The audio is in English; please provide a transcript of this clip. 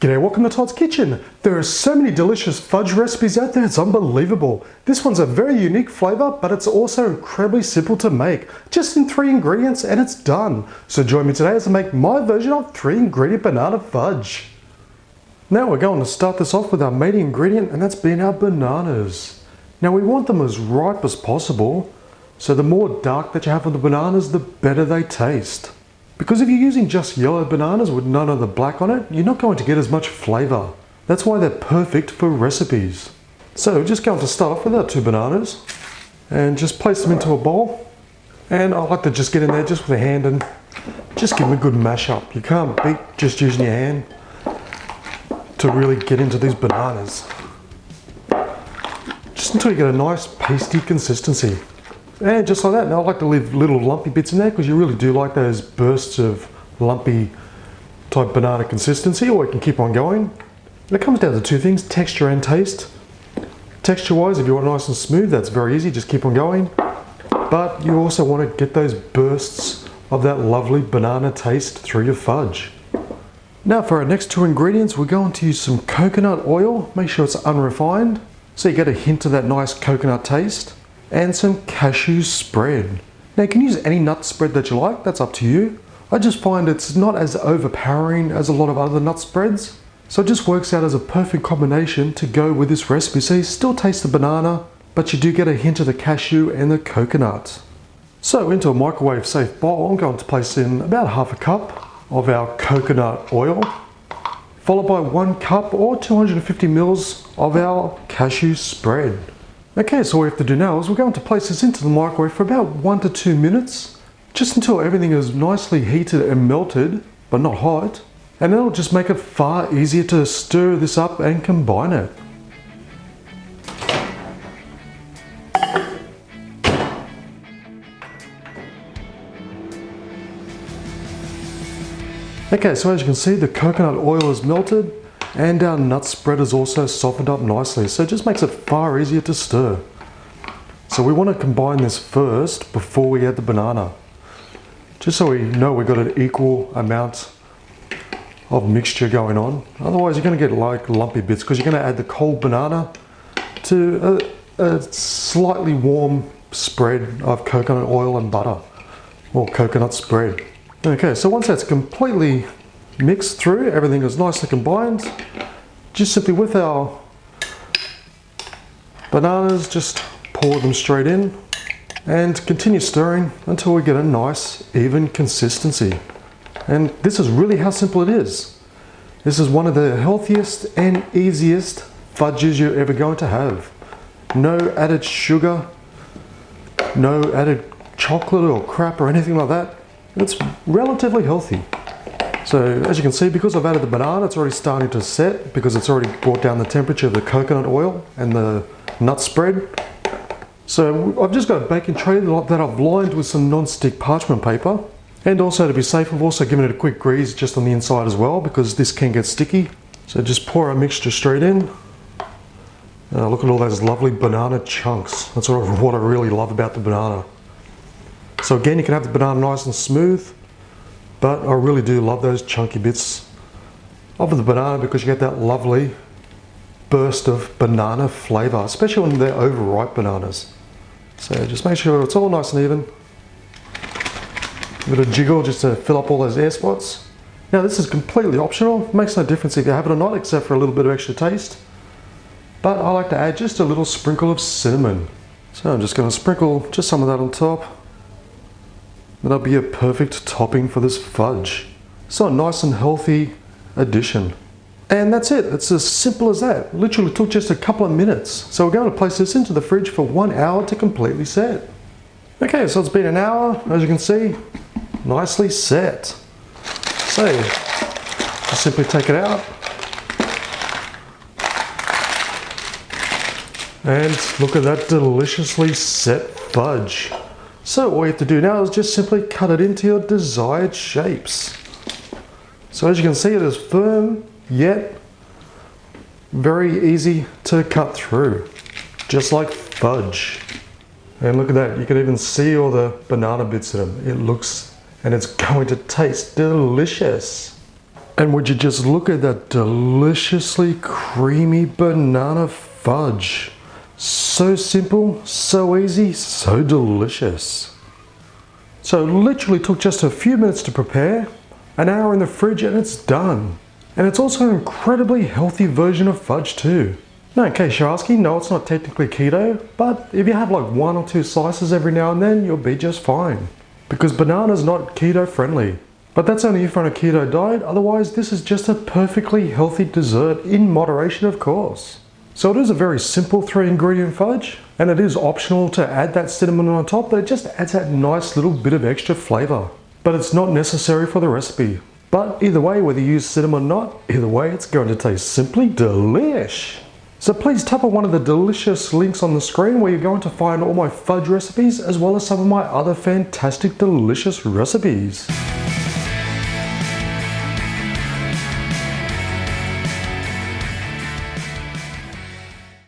G'day, welcome to Todd's Kitchen. There are so many delicious fudge recipes out there, it's unbelievable. This one's a very unique flavour, but it's also incredibly simple to make. Just in 3 ingredients and it's done. So join me today as I make my version of 3 ingredient banana fudge. Now we're going to start this off with our main ingredient, and that's being our bananas. Now we want them as ripe as possible, so the more dark that you have on the bananas, the better they taste. Because if you're using just yellow bananas with none of the black on it, you're not going to get as much flavour. That's why they're perfect for recipes. So we're just going to start off with our 2 bananas and just place them into a bowl. And I like to just get in there just with a hand and just give them a good mash up. You can't beat just using your hand to really get into these bananas. Just until you get a nice pasty consistency. And just like that. Now I like to leave little lumpy bits in there because you really do like those bursts of lumpy type banana consistency, or you can keep on going. And it comes down to 2 things, texture and taste. Texture wise, if you want it nice and smooth, that's very easy, just keep on going. But you also want to get those bursts of that lovely banana taste through your fudge. Now for our next 2 ingredients, we're going to use some coconut oil. Make sure it's unrefined, so you get a hint of that nice coconut taste. And some cashew spread. Now you can use any nut spread that you like, that's up to you. I just find it's not as overpowering as a lot of other nut spreads. So it just works out as a perfect combination to go with this recipe. So you still taste the banana, but you do get a hint of the cashew and the coconut. So into a microwave safe bowl, I'm going to place in about half a cup of our coconut oil, followed by 1 cup or 250 mils of our cashew spread. Okay, so all we have to do now is we're going to place this into the microwave for about 1 to 2 minutes, just until everything is nicely heated and melted, but not hot, and it'll just make it far easier to stir this up and combine it. Okay, so as you can see, the coconut oil is melted, and our nut spread is also softened up nicely, so it just makes it far easier to stir. So we want to combine this first before we add the banana, just so we know we've got an equal amount of mixture going on. Otherwise you're going to get like lumpy bits, because you're going to add the cold banana to a slightly warm spread of coconut oil and butter, or coconut spread. Okay, so once that's completely mixed through, everything is nicely combined, just simply with our bananas, just pour them straight in and continue stirring until we get a nice even consistency. And this is really how simple it is. This is one of the healthiest and easiest fudges you're ever going to have. No added sugar, no added chocolate or crap or anything like that. It's relatively healthy. So as you can see, because I've added the banana, it's already starting to set because it's already brought down the temperature of the coconut oil and the nut spread. So I've just got a baking tray that I've lined with some non-stick parchment paper. And also to be safe, I've also given it a quick grease just on the inside as well, because this can get sticky. So just pour our mixture straight in. Look at all those lovely banana chunks. That's what I really love about the banana. So again, you can have the banana nice and smooth, but I really do love those chunky bits of the banana because you get that lovely burst of banana flavour, especially when they're overripe bananas. So just make sure it's all nice and even. Give it a jiggle just to fill up all those air spots. Now this is completely optional, it makes no difference if you have it or not, except for a little bit of extra taste. But I like to add just a little sprinkle of cinnamon. So I'm just going to sprinkle just some of that on top. That'll be a perfect topping for this fudge. So a nice and healthy addition. And that's it, it's as simple as that. Literally took just a couple of minutes. So we're going to place this into the fridge for 1 hour to completely set. Okay, so it's been an hour, as you can see, nicely set. So just simply take it out. And look at that deliciously set fudge. So all you have to do now is just simply cut it into your desired shapes. So as you can see, it is firm, yet very easy to cut through, just like fudge. And look at that, you can even see all the banana bits in them. It looks, and it's going to taste delicious. And would you just look at that deliciously creamy banana fudge. So simple, so easy, so delicious. So it literally took just a few minutes to prepare, an hour in the fridge and it's done. And it's also an incredibly healthy version of fudge too. Now in case you're asking, no, it's not technically keto, but if you have like 1 or 2 slices every now and then, you'll be just fine. Because banana's not keto friendly. But that's only if you're on a keto diet, otherwise this is just a perfectly healthy dessert in moderation of course. So it is a very simple 3-ingredient fudge, and it is optional to add that cinnamon on top, but it just adds that nice little bit of extra flavour. But it's not necessary for the recipe. But either way, whether you use cinnamon or not, either way it's going to taste simply delish. So please tap on one of the delicious links on the screen where you're going to find all my fudge recipes as well as some of my other fantastic delicious recipes.